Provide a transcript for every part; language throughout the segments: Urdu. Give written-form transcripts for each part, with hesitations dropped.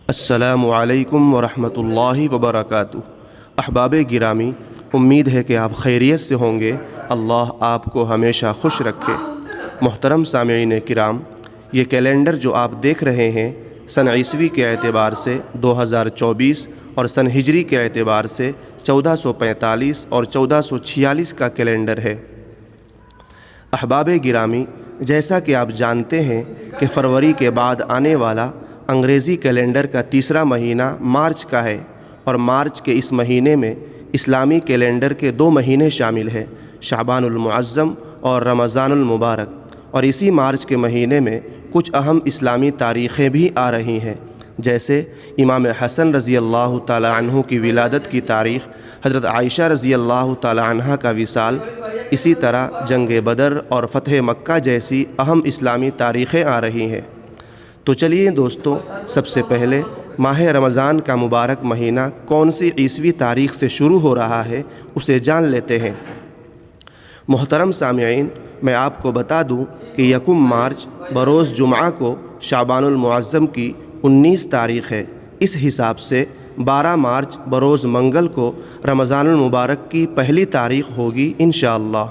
السلام علیکم ورحمۃ اللہ وبرکاتہ۔ احباب گرامی، امید ہے کہ آپ خیریت سے ہوں گے۔ اللہ آپ کو ہمیشہ خوش رکھے۔ محترم سامعین کرام، یہ کیلنڈر جو آپ دیکھ رہے ہیں سن عیسوی کے اعتبار سے 2024 اور سن ہجری کے اعتبار سے 1445 اور 1446 کا کیلنڈر ہے۔ احباب گرامی، جیسا کہ آپ جانتے ہیں کہ فروری کے بعد آنے والا انگریزی کیلنڈر کا تیسرا مہینہ مارچ کا ہے، اور مارچ کے اس مہینے میں اسلامی کیلنڈر کے 2 مہینے شامل ہیں، شعبان المعظم اور رمضان المبارک۔ اور اسی مارچ کے مہینے میں کچھ اہم اسلامی تاریخیں بھی آ رہی ہیں، جیسے امام حسن رضی اللہ تعالی عنہ کی ولادت کی تاریخ، حضرت عائشہ رضی اللہ تعالی عنہ کا وصال، اسی طرح جنگ بدر اور فتح مکہ جیسی اہم اسلامی تاریخیں آ رہی ہیں۔ تو چلیے دوستو، سب سے پہلے ماہ رمضان کا مبارک مہینہ کون سی عیسوی تاریخ سے شروع ہو رہا ہے اسے جان لیتے ہیں۔ محترم سامعین، میں آپ کو بتا دوں کہ 1 مارچ بروز جمعہ کو شعبان المعظم کی 19 تاریخ ہے۔ اس حساب سے 12 مارچ بروز منگل کو رمضان المبارک کی پہلی تاریخ ہوگی انشاءاللہ۔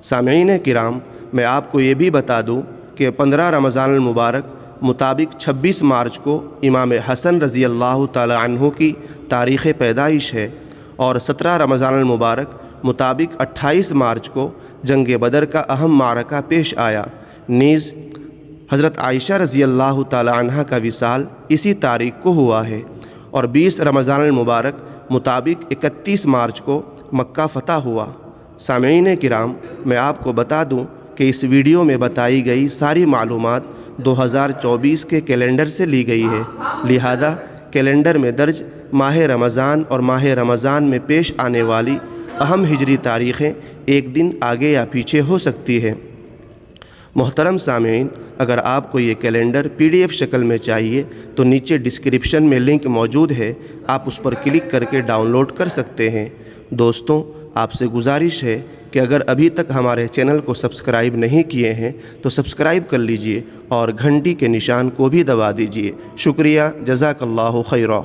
سامعین کرام، میں آپ کو یہ بھی بتا دوں کہ 15 رمضان المبارک مطابق 26 مارچ کو امام حسن رضی اللہ تعالی عنہ کی تاریخ پیدائش ہے، اور 17 رمضان المبارک مطابق 28 مارچ کو جنگ بدر کا اہم معرکہ پیش آیا، نیز حضرت عائشہ رضی اللہ تعالی عنہ کا وصال اسی تاریخ کو ہوا ہے، اور 20 رمضان المبارک مطابق 31 مارچ کو مکہ فتح ہوا۔ سامعین کرام، میں آپ کو بتا دوں کہ اس ویڈیو میں بتائی گئی ساری معلومات 2024 کے کیلنڈر سے لی گئی ہے، لہذا کیلنڈر میں درج ماہ رمضان اور ماہ رمضان میں پیش آنے والی اہم ہجری تاریخیں ایک دن آگے یا پیچھے ہو سکتی ہیں۔ محترم سامعین، اگر آپ کو یہ کیلنڈر PDF شکل میں چاہیے تو نیچے ڈسکرپشن میں لنک موجود ہے، آپ اس پر کلک کر کے ڈاؤن لوڈ کر سکتے ہیں۔ دوستوں، آپ سے گزارش ہے کہ اگر ابھی تک ہمارے چینل کو سبسکرائب نہیں کیے ہیں تو سبسکرائب کر لیجئے اور گھنٹی کے نشان کو بھی دبا دیجئے۔ شکریہ، جزاک اللہ خیرا۔